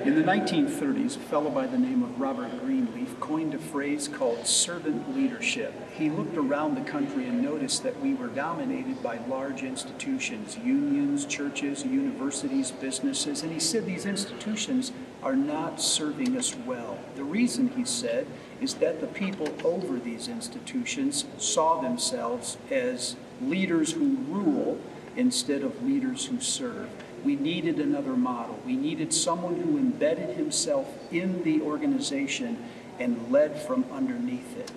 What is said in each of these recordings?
In the 1930s, a fellow by the name of Robert Greenleaf coined a phrase called servant leadership. He looked around the country and noticed that we were dominated by large institutions, unions, churches, universities, businesses, and he said these institutions are not serving us well. The reason, he said, is that the people over these institutions saw themselves as leaders who rule instead of leaders who serve. We needed another model. We needed someone who embedded himself in the organization and led from underneath it.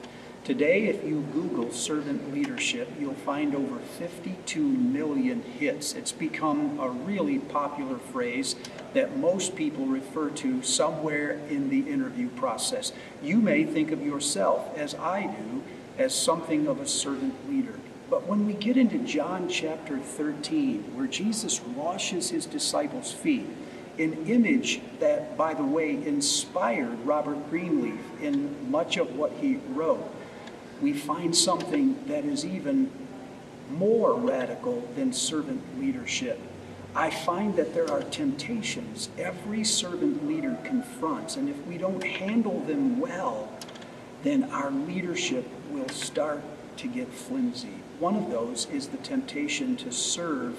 Today, if you Google servant leadership, you'll find over 52 million hits. It's become a really popular phrase that most people refer to somewhere in the interview process. You may think of yourself, as I do, as something of a servant leader. But when we get into John chapter 13, where Jesus washes his disciples' feet, an image that, by the way, inspired Robert Greenleaf in much of what he wrote, we find something that is even more radical than servant leadership. I find that there are temptations every servant leader confronts, and if we don't handle them well, then our leadership will start to get flimsy. One of those is the temptation to serve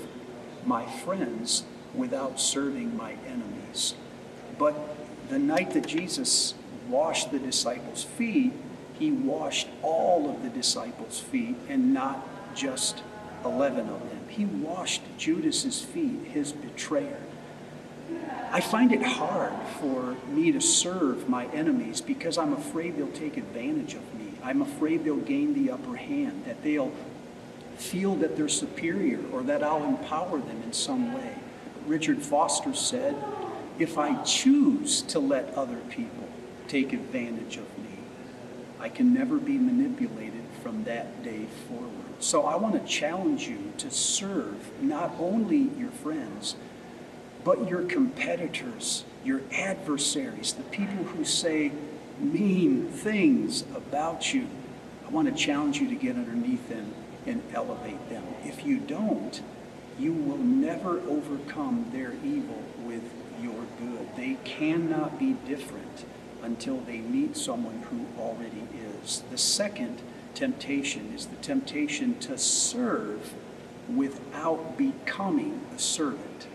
my friends without serving my enemies. But the night that Jesus washed the disciples' feet, he washed all of the disciples' feet and not just 11 of them. He washed Judas's feet, his betrayer. I find it hard for me to serve my enemies because I'm afraid they'll take advantage of me. I'm afraid they'll gain the upper hand, that they'll feel that they're superior or that I'll empower them in some way. Richard Foster said, if I choose to let other people take advantage of me, I can never be manipulated from that day forward. So I want to challenge you to serve not only your friends, but your competitors, your adversaries, the people who say mean things about you. I want to challenge you to get underneath them and elevate them. If you don't, you will never overcome their evil with your good. They cannot be different until they meet someone who already is. The second temptation is the temptation to serve without becoming a servant.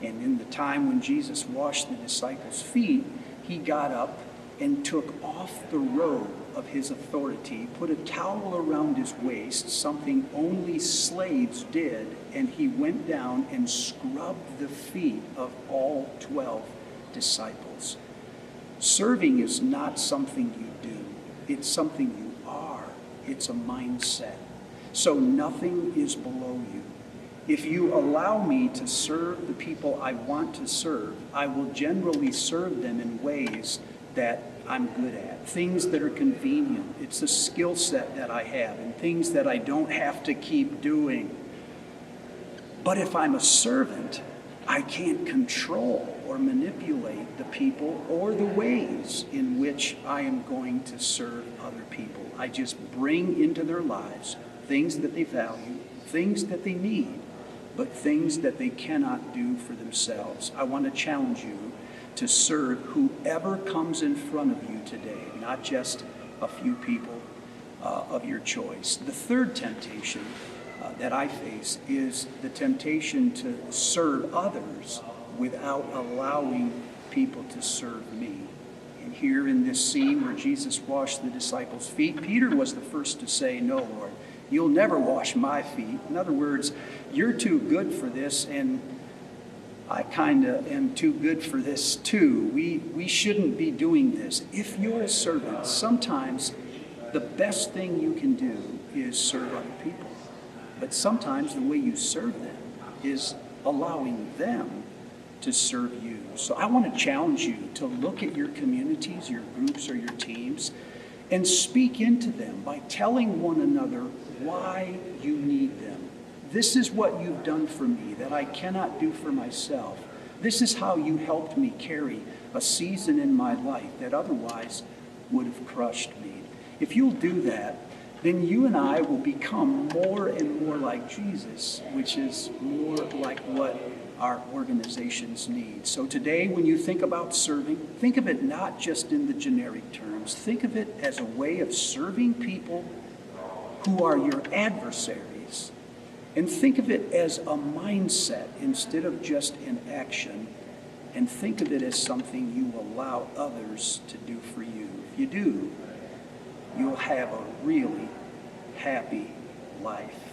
And in the time when Jesus washed the disciples' feet, he got up and took off the robe of his authority, put a towel around his waist, something only slaves did, and he went down and scrubbed the feet of all 12 disciples. Serving is not something you do. It's something you are. It's a mindset. So nothing is below you. If you allow me to serve the people I want to serve, I will generally serve them in ways that I'm good at, things that are convenient. It's a skill set that I have and things that I don't have to keep doing. But if I'm a servant, I can't control or manipulate the people or the ways in which I am going to serve other people. I just bring into their lives things that they value, things that they need, but things that they cannot do for themselves. I want to challenge you to serve whoever comes in front of you today, not just a few people of your choice. The third temptation that I face is the temptation to serve others without allowing people to serve me. And here in this scene where Jesus washed the disciples' feet, Peter was the first to say, "No, Lord, you'll never wash my feet." In other words, you're too good for this, and I kind of am too good for this too. We shouldn't be doing this. If you're a servant, sometimes the best thing you can do is serve other people. But sometimes the way you serve them is allowing them to serve you. So I want to challenge you to look at your communities, your groups, or your teams, and speak into them by telling one another why you need them. This is what you've done for me that I cannot do for myself. This is how you helped me carry a season in my life that otherwise would have crushed me. If you'll do that, then you and I will become more and more like Jesus, which is more like what our organizations need. So today, when you think about serving, think of it not just in the generic terms. Think of it as a way of serving people who are your adversaries. And think of it as a mindset instead of just an action. And think of it as something you allow others to do for you. If you do, you'll have a really happy life.